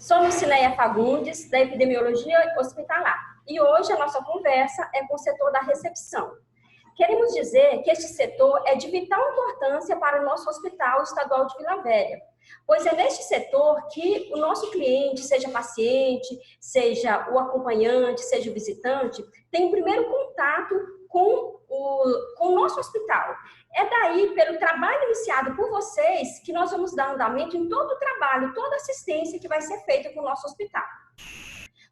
Somos Cileia Fagundes, da Epidemiologia Hospitalar, e hoje a nossa conversa é com o setor da recepção. Queremos dizer que este setor é de vital importância para o nosso Hospital Estadual de Vila Velha, pois é neste setor que o nosso cliente, seja paciente, seja o acompanhante, seja o visitante, tem o primeiro contato com o nosso hospital. É daí, pelo trabalho iniciado por vocês, que nós vamos dar andamento em todo o trabalho, toda a assistência que vai ser feita com o nosso hospital.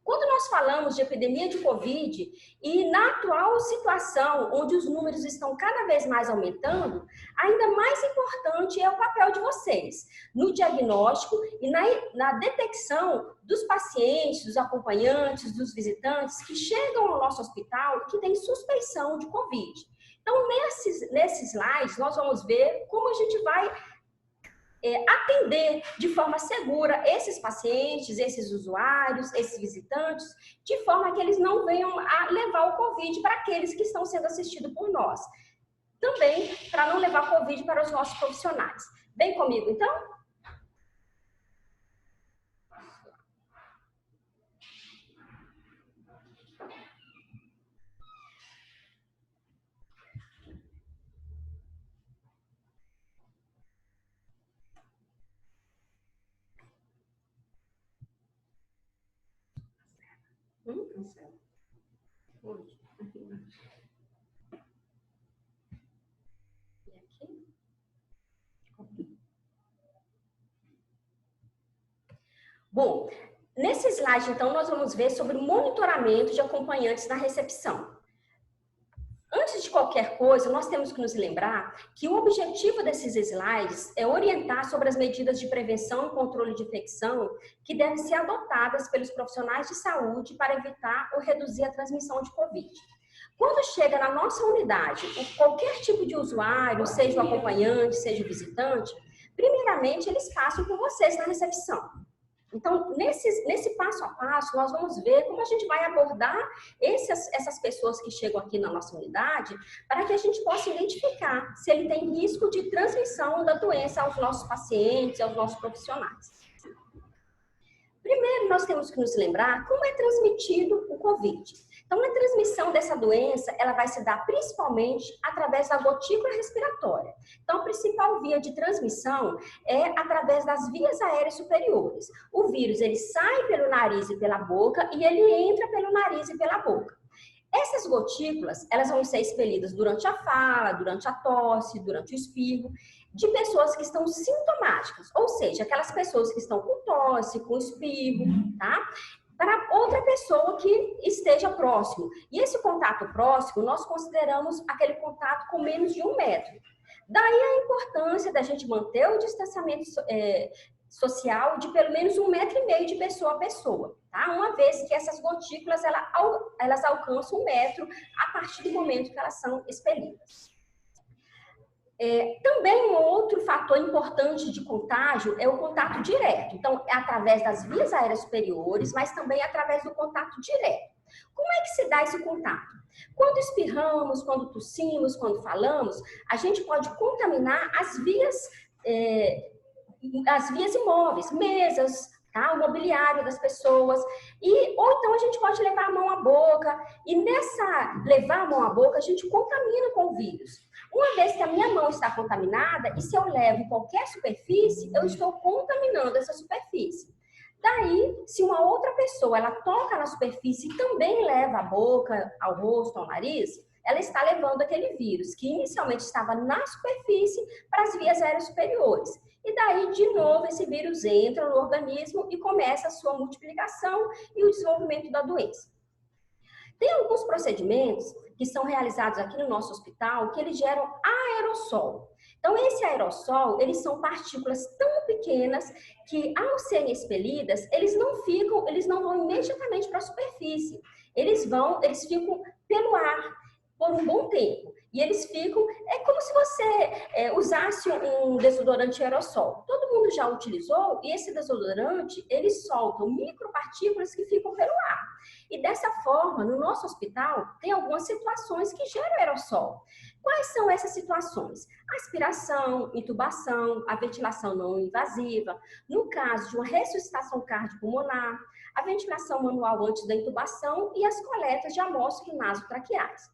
Quando nós falamos de epidemia de Covid e na atual situação, onde os números estão cada vez mais aumentando, ainda mais importante é o papel de vocês no diagnóstico e na detecção dos pacientes, dos acompanhantes, dos visitantes que chegam ao nosso hospital e que têm suspeição de Covid. Então, nesses slides, nós vamos ver como a gente vai atender de forma segura esses pacientes, esses usuários, esses visitantes, de forma que eles não venham a levar o Covid para aqueles que estão sendo assistidos por nós. Também para não levar Covid para os nossos profissionais. Vem comigo, então? Cancela. Onde? Aqui embaixo. E aqui? Bom, nesse slide, então, nós vamos ver sobre o monitoramento de acompanhantes na recepção. Antes de qualquer coisa, nós temos que nos lembrar que o objetivo desses slides é orientar sobre as medidas de prevenção e controle de infecção que devem ser adotadas pelos profissionais de saúde para evitar ou reduzir a transmissão de Covid. Quando chega na nossa unidade, qualquer tipo de usuário, seja o acompanhante, seja o visitante, primeiramente eles passam por vocês na recepção. Então, nesse passo a passo, nós vamos ver como a gente vai abordar essas pessoas que chegam aqui na nossa unidade, para que a gente possa identificar se ele tem risco de transmissão da doença aos nossos pacientes, aos nossos profissionais. Primeiro, nós temos que nos lembrar como é transmitido o Covid. Então, a transmissão dessa doença, ela vai se dar principalmente através da gotícula respiratória. Então, a principal via de transmissão é através das vias aéreas superiores. O vírus, ele sai pelo nariz e pela boca e ele entra pelo nariz e pela boca. Essas gotículas, elas vão ser expelidas durante a fala, durante a tosse, durante o espirro, de pessoas que estão sintomáticas, ou seja, aquelas pessoas que estão com tosse, com espirro, tá? Para outra pessoa que esteja próximo. E esse contato próximo, nós consideramos aquele contato com menos de 1 metro. Daí a importância da gente manter o distanciamento social de pelo menos 1,5 metro de pessoa a pessoa, tá? Uma vez que essas gotículas, elas alcançam 1 metro a partir do momento que elas são expelidas. Também um outro fator importante de contágio é o contato direto. Então, é através das vias aéreas superiores, mas também através do contato direto. Como é que se dá esse contato? Quando espirramos, quando tossimos, quando falamos, a gente pode contaminar as vias imóveis, mesas, tá? O mobiliário das pessoas, ou então a gente pode levar a mão à boca, e levar a mão à boca, a gente contamina com o vírus. Uma vez que a minha mão está contaminada, e se eu levo em qualquer superfície, eu estou contaminando essa superfície. Daí, se uma outra pessoa, ela toca na superfície e também leva a boca, ao rosto, ao nariz, ela está levando aquele vírus, que inicialmente estava na superfície, para as vias aéreas superiores. E daí, de novo, esse vírus entra no organismo e começa a sua multiplicação e o desenvolvimento da doença. Tem alguns procedimentos que são realizados aqui no nosso hospital que eles geram aerossol. Então, esse aerossol, eles são partículas tão pequenas que, ao serem expelidas, eles não vão imediatamente para a superfície. Eles ficam pelo ar por um bom tempo. E eles ficam, é como se você usasse um desodorante aerossol. Todo mundo já utilizou, e esse desodorante, eles soltam micropartículas que ficam pelo ar. E dessa forma, no nosso hospital, tem algumas situações que geram aerossol. Quais são essas situações? Aspiração, intubação, a ventilação não invasiva, no caso de uma ressuscitação cardiopulmonar, a ventilação manual antes da intubação e as coletas de amostras nasotraqueais.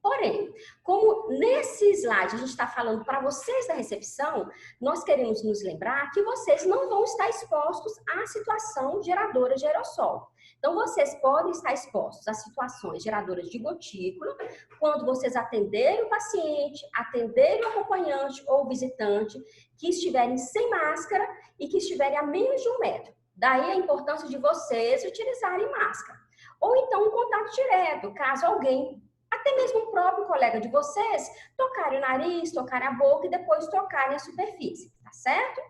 Porém, como nesse slide a gente está falando para vocês da recepção, nós queremos nos lembrar que vocês não vão estar expostos à situação geradora de aerossol. Então, vocês podem estar expostos a situações geradoras de gotícula quando vocês atenderem o paciente, atenderem o acompanhante ou visitante que estiverem sem máscara e que estiverem a menos de 1 metro. Daí a importância de vocês utilizarem máscara. Ou então um contato direto, caso alguém, até mesmo o próprio colega de vocês, tocarem o nariz, tocarem a boca e depois tocarem a superfície, tá certo?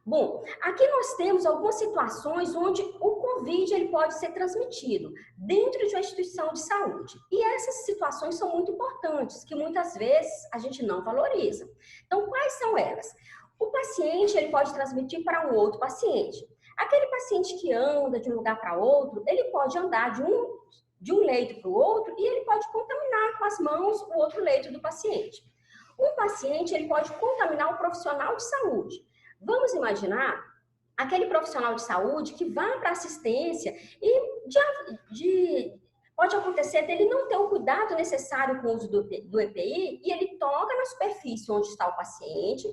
Bom, aqui nós temos algumas situações onde o Covid ele pode ser transmitido dentro de uma instituição de saúde. E essas situações são muito importantes, que muitas vezes a gente não valoriza. Então, quais são elas? O paciente ele pode transmitir para um outro paciente. Aquele paciente que anda de um lugar para outro, ele pode andar de um leito para o outro e ele pode contaminar com as mãos o outro leito do paciente. Um paciente ele pode contaminar um profissional de saúde. Vamos imaginar aquele profissional de saúde que vai para assistência e pode acontecer dele não ter o cuidado necessário com o uso do EPI e ele toca na superfície onde está o paciente.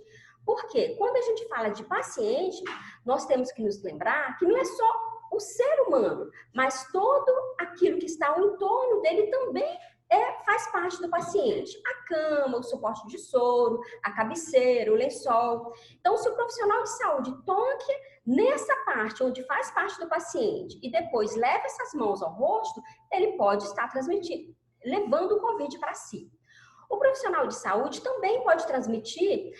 Porque quando a gente fala de paciente, nós temos que nos lembrar que não é só o ser humano, mas todo aquilo que está ao entorno dele também faz parte do paciente. A cama, o suporte de soro, a cabeceira, o lençol. Então, se o profissional de saúde toque nessa parte onde faz parte do paciente e depois leva essas mãos ao rosto, ele pode estar transmitindo, levando o Covid para si. O profissional de saúde também pode transmitir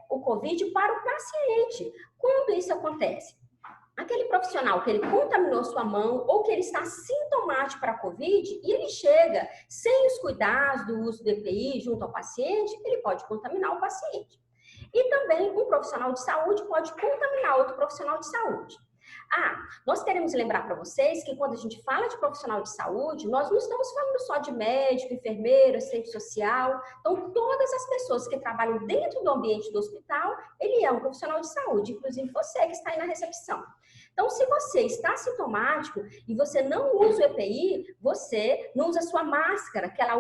o Covid para o paciente. Quando isso acontece? Aquele profissional que ele contaminou sua mão ou que ele está sintomático para a Covid e ele chega sem os cuidados do uso do EPI junto ao paciente, ele pode contaminar o paciente. E também um profissional de saúde pode contaminar outro profissional de saúde. Nós queremos lembrar para vocês que quando a gente fala de profissional de saúde, nós não estamos falando só de médico, enfermeiro, assistente social. Então, todas as pessoas que trabalham dentro do ambiente do hospital, ele é um profissional de saúde, inclusive você que está aí na recepção. Então, se você está sintomático e você não usa o EPI, você não usa a sua máscara, que ela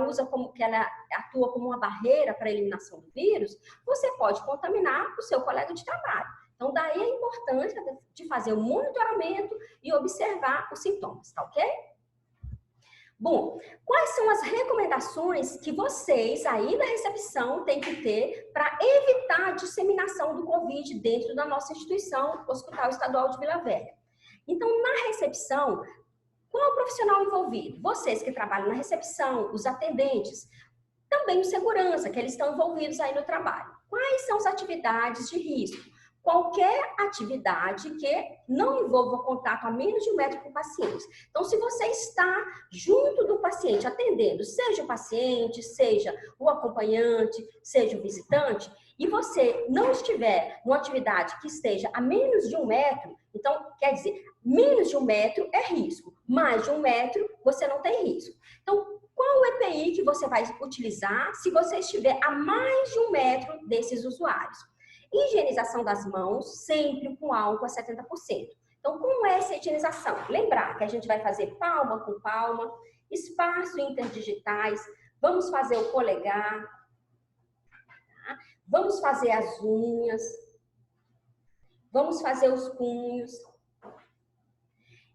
atua como uma barreira para a eliminação do vírus, você pode contaminar o seu colega de trabalho. Então, daí a importância de fazer o monitoramento e observar os sintomas, tá ok? Bom, quais são as recomendações que vocês aí da recepção têm que ter para evitar a disseminação do Covid dentro da nossa instituição, Hospital Estadual de Vila Velha? Então, na recepção, qual é o profissional envolvido? Vocês que trabalham na recepção, os atendentes, também o segurança, que eles estão envolvidos aí no trabalho. Quais são as atividades de risco? Qualquer atividade que não envolva contato a menos de 1 metro com o paciente. Então, se você está junto do paciente, atendendo, seja o paciente, seja o acompanhante, seja o visitante, e você não estiver numa atividade que esteja a menos de 1 metro, então, quer dizer, menos de 1 metro é risco, mais de 1 metro você não tem risco. Então, qual o EPI que você vai utilizar se você estiver a mais de 1 metro desses usuários? Higienização das mãos, sempre com álcool a 70%. Então, como é essa higienização? Lembrar que a gente vai fazer palma com palma, espaço interdigitais, vamos fazer o polegar, tá? Vamos fazer as unhas, vamos fazer os punhos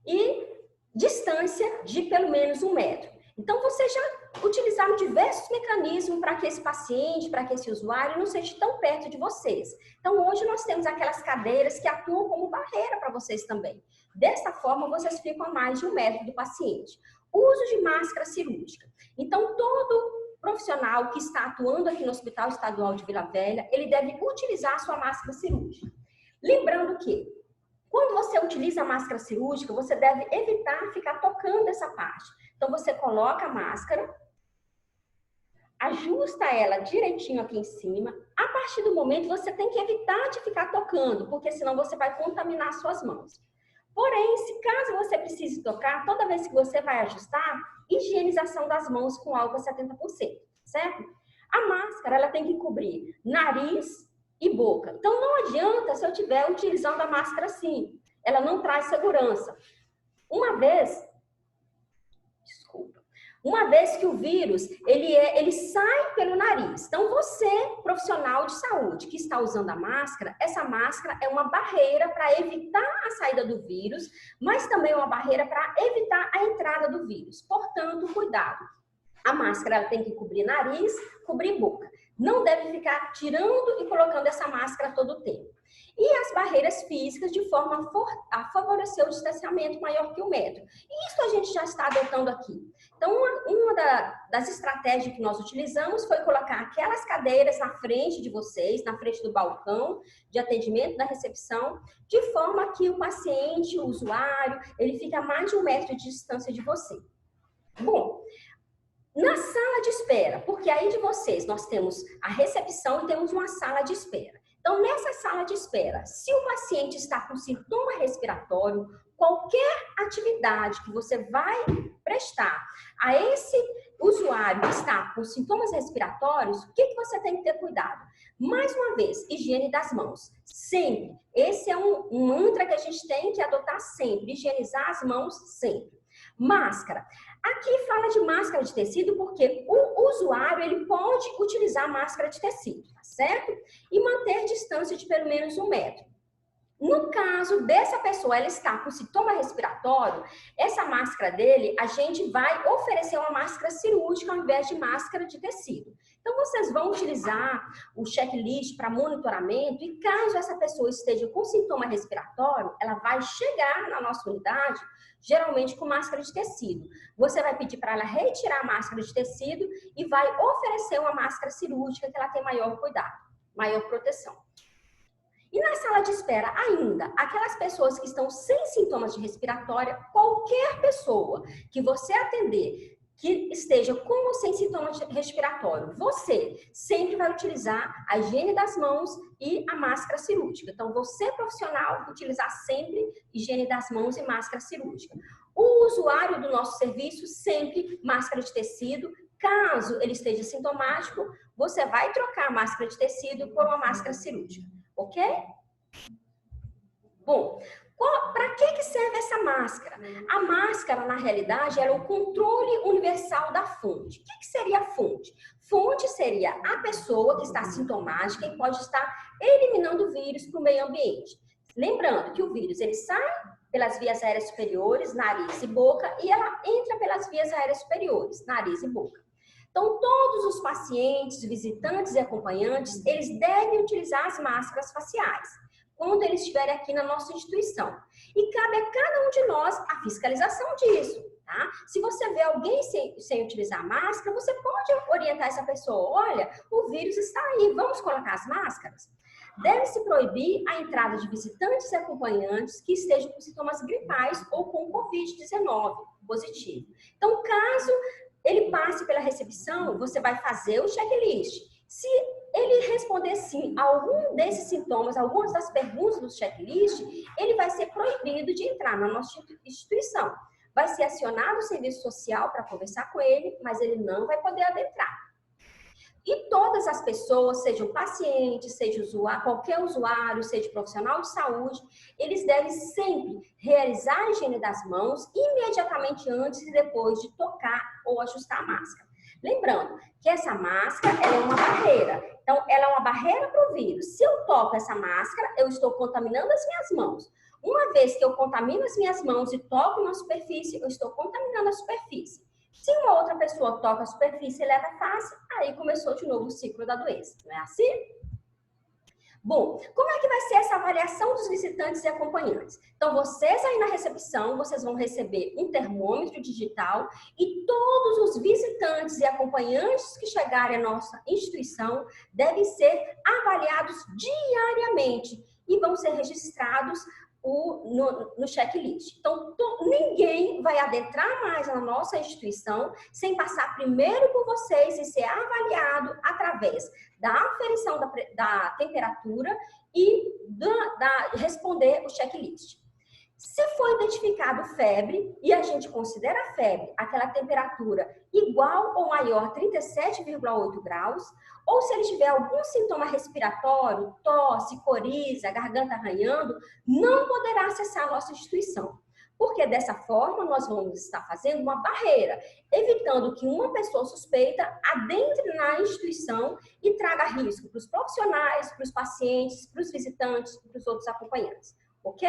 e distância de pelo menos 1 metro. Então, vocês já utilizaram diversos mecanismos para que esse paciente, para que esse usuário não seja tão perto de vocês. Então, hoje nós temos aquelas cadeiras que atuam como barreira para vocês também. Dessa forma, vocês ficam a mais de 1 metro do paciente. Uso de máscara cirúrgica. Então, todo profissional que está atuando aqui no Hospital Estadual de Vila Velha, ele deve utilizar a sua máscara cirúrgica. Lembrando que, quando você utiliza a máscara cirúrgica, você deve evitar ficar tocando essa parte. Então, você coloca a máscara, ajusta ela direitinho aqui em cima. A partir do momento, você tem que evitar de ficar tocando, porque senão você vai contaminar suas mãos. Porém, se caso você precise tocar, toda vez que você vai ajustar, higienização das mãos com álcool a 70%. certo? A máscara, ela tem que cobrir nariz e boca. Então, não adianta se eu estiver utilizando a máscara assim. Ela não traz segurança. Uma vez que o vírus, ele sai pelo nariz. Então, você, profissional de saúde, que está usando a máscara, essa máscara é uma barreira para evitar a saída do vírus, mas também uma barreira para evitar a entrada do vírus. Portanto, cuidado. A máscara ela tem que cobrir nariz, cobrir boca. Não deve ficar tirando e colocando essa máscara todo o tempo. E as barreiras físicas de forma a favorecer o distanciamento maior que 1 metro. E isso a gente já está adotando aqui. Então, uma das estratégias que nós utilizamos foi colocar aquelas cadeiras na frente de vocês, na frente do balcão de atendimento da recepção, de forma que o paciente, o usuário, ele fica a mais de 1 metro de distância de você. Bom, na sala de espera, porque aí de vocês nós temos a recepção e temos uma sala de espera. Então, nessa sala de espera, se o paciente está com sintoma respiratório, qualquer atividade que você vai prestar a esse usuário que está com sintomas respiratórios, o que você tem que ter cuidado? Mais uma vez, higiene das mãos. Sempre. Esse é um mantra que a gente tem que adotar sempre. Higienizar as mãos sempre. Máscara. Aqui fala de máscara de tecido porque o usuário ele pode utilizar máscara de tecido, tá certo? E manter distância de pelo menos 1 metro. No caso dessa pessoa, ela está com sintoma respiratório, essa máscara dele, a gente vai oferecer uma máscara cirúrgica ao invés de máscara de tecido. Então, vocês vão utilizar o checklist para monitoramento e caso essa pessoa esteja com sintoma respiratório, ela vai chegar na nossa unidade, geralmente com máscara de tecido. Você vai pedir para ela retirar a máscara de tecido e vai oferecer uma máscara cirúrgica que ela tem maior cuidado, maior proteção. E na sala de espera ainda, aquelas pessoas que estão sem sintomas de respiratória, qualquer pessoa que você atender que esteja com ou sem sintomas de respiratório, você sempre vai utilizar a higiene das mãos e a máscara cirúrgica. Então, você profissional, utilizar sempre higiene das mãos e máscara cirúrgica. O usuário do nosso serviço, sempre máscara de tecido. Caso ele esteja sintomático, você vai trocar a máscara de tecido por uma máscara cirúrgica. Ok? Bom, para que serve essa máscara? A máscara, na realidade, era o controle universal da fonte. O que seria a fonte? Fonte seria a pessoa que está sintomática e pode estar eliminando o vírus para o meio ambiente. Lembrando que o vírus ele sai pelas vias aéreas superiores, nariz e boca, e ela entra pelas vias aéreas superiores, nariz e boca. Então, todos os pacientes, visitantes e acompanhantes, eles devem utilizar as máscaras faciais quando eles estiverem aqui na nossa instituição. E cabe a cada um de nós a fiscalização disso, tá? Se você vê alguém sem utilizar máscara, você pode orientar essa pessoa, olha, o vírus está aí, vamos colocar as máscaras? Deve-se proibir a entrada de visitantes e acompanhantes que estejam com sintomas gripais ou com Covid-19 positivo. Então, caso ele passe pela recepção, você vai fazer o checklist. Se ele responder sim a algum desses sintomas, algumas das perguntas do checklist, ele vai ser proibido de entrar na nossa instituição. Vai ser acionado o serviço social para conversar com ele, mas ele não vai poder adentrar. E todas as pessoas, sejam pacientes, seja qualquer usuário, seja profissional de saúde, eles devem sempre realizar a higiene das mãos imediatamente antes e depois de tocar ou ajustar a máscara. Lembrando que essa máscara ela é uma barreira. Então, ela é uma barreira para o vírus. Se eu toco essa máscara, eu estou contaminando as minhas mãos. Uma vez que eu contamino as minhas mãos e toco na superfície, eu estou contaminando a superfície. Se uma outra pessoa toca a superfície e leva a face, aí começou de novo o ciclo da doença. Não é assim? Bom, como é que vai ser essa avaliação dos visitantes e acompanhantes? Então, vocês aí na recepção, vocês vão receber um termômetro digital e todos os visitantes e acompanhantes que chegarem à nossa instituição devem ser avaliados diariamente e vão ser registrados no checklist. Então, ninguém vai adentrar mais na nossa instituição sem passar primeiro por vocês e ser avaliado através da aferição da temperatura e responder o checklist. Se for identificado febre, e a gente considera a febre aquela temperatura igual ou maior a 37,8 graus, ou se ele tiver algum sintoma respiratório, tosse, coriza, garganta arranhando, não poderá acessar a nossa instituição. Porque dessa forma nós vamos estar fazendo uma barreira, evitando que uma pessoa suspeita adentre na instituição e traga risco para os profissionais, para os pacientes, para os visitantes, para os outros acompanhantes. Ok?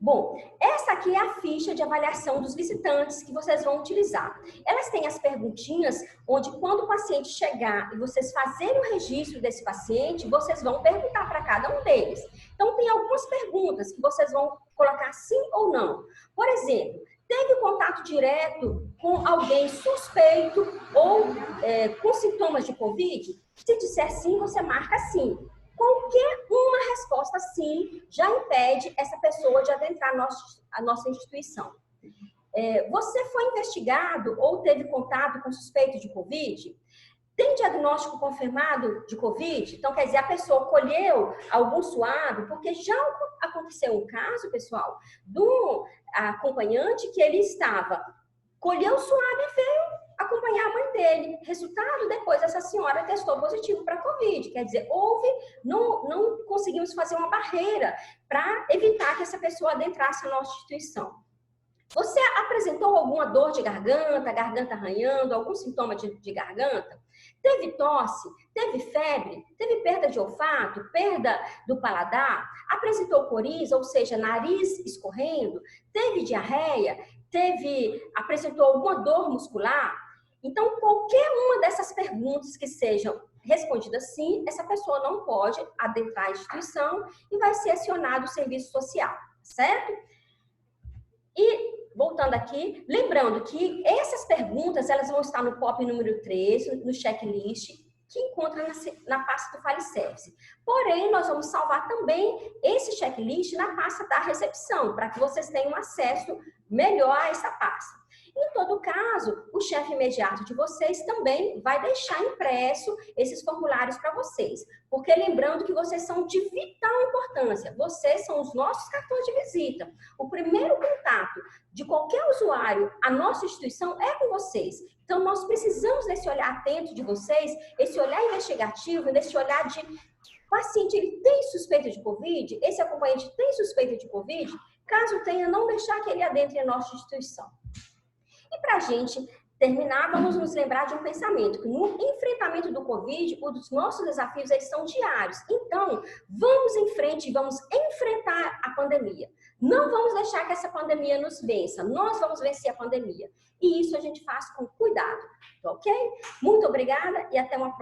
Bom, essa aqui é a ficha de avaliação dos visitantes que vocês vão utilizar. Elas têm as perguntinhas, onde quando o paciente chegar e vocês fazerem o registro desse paciente, vocês vão perguntar para cada um deles. Então, tem algumas perguntas que vocês vão colocar sim ou não. Por exemplo, teve contato direto com alguém suspeito ou com sintomas de Covid? Se disser sim, você marca sim. Qualquer uma resposta sim já impede essa pessoa de adentrar a nossa instituição. Você foi investigado ou teve contato com suspeito de Covid? Tem diagnóstico confirmado de Covid? Então, quer dizer, a pessoa colheu algum suave, porque já aconteceu um caso, pessoal, do acompanhante que ele colheu o suave e veio acompanhar a mãe dele. Resultado, depois essa senhora testou positivo para Covid. Quer dizer, não conseguimos fazer uma barreira para evitar que essa pessoa adentrasse a nossa instituição. Você apresentou alguma dor de garganta, garganta arranhando, algum sintoma de garganta? Teve tosse? Teve febre? Teve perda de olfato? Perda do paladar? Apresentou coriza, ou seja, nariz escorrendo? Teve diarreia? Apresentou alguma dor muscular? Então, qualquer uma dessas perguntas que sejam respondidas sim, essa pessoa não pode adentrar a instituição e vai ser acionado o serviço social, certo? E, voltando aqui, lembrando que essas perguntas, elas vão estar no POP número 3, no checklist, que encontra na pasta do Faleservice. Porém, nós vamos salvar também esse checklist na pasta da recepção, para que vocês tenham acesso melhor a essa pasta. Em todo caso, o chefe imediato de vocês também vai deixar impresso esses formulários para vocês. Porque lembrando que vocês são de vital importância, vocês são os nossos cartões de visita. O primeiro contato de qualquer usuário à nossa instituição é com vocês. Então, nós precisamos desse olhar atento de vocês, esse olhar investigativo, desse olhar de o paciente ele tem suspeita de Covid, esse acompanhante tem suspeita de Covid, caso tenha, não deixar que ele adentre a nossa instituição. E para a gente terminar, vamos nos lembrar de um pensamento, que no enfrentamento do Covid, os nossos desafios eles são diários. Então, vamos em frente e vamos enfrentar a pandemia. Não vamos deixar que essa pandemia nos vença, nós vamos vencer a pandemia. E isso a gente faz com cuidado, ok? Muito obrigada e até uma próxima.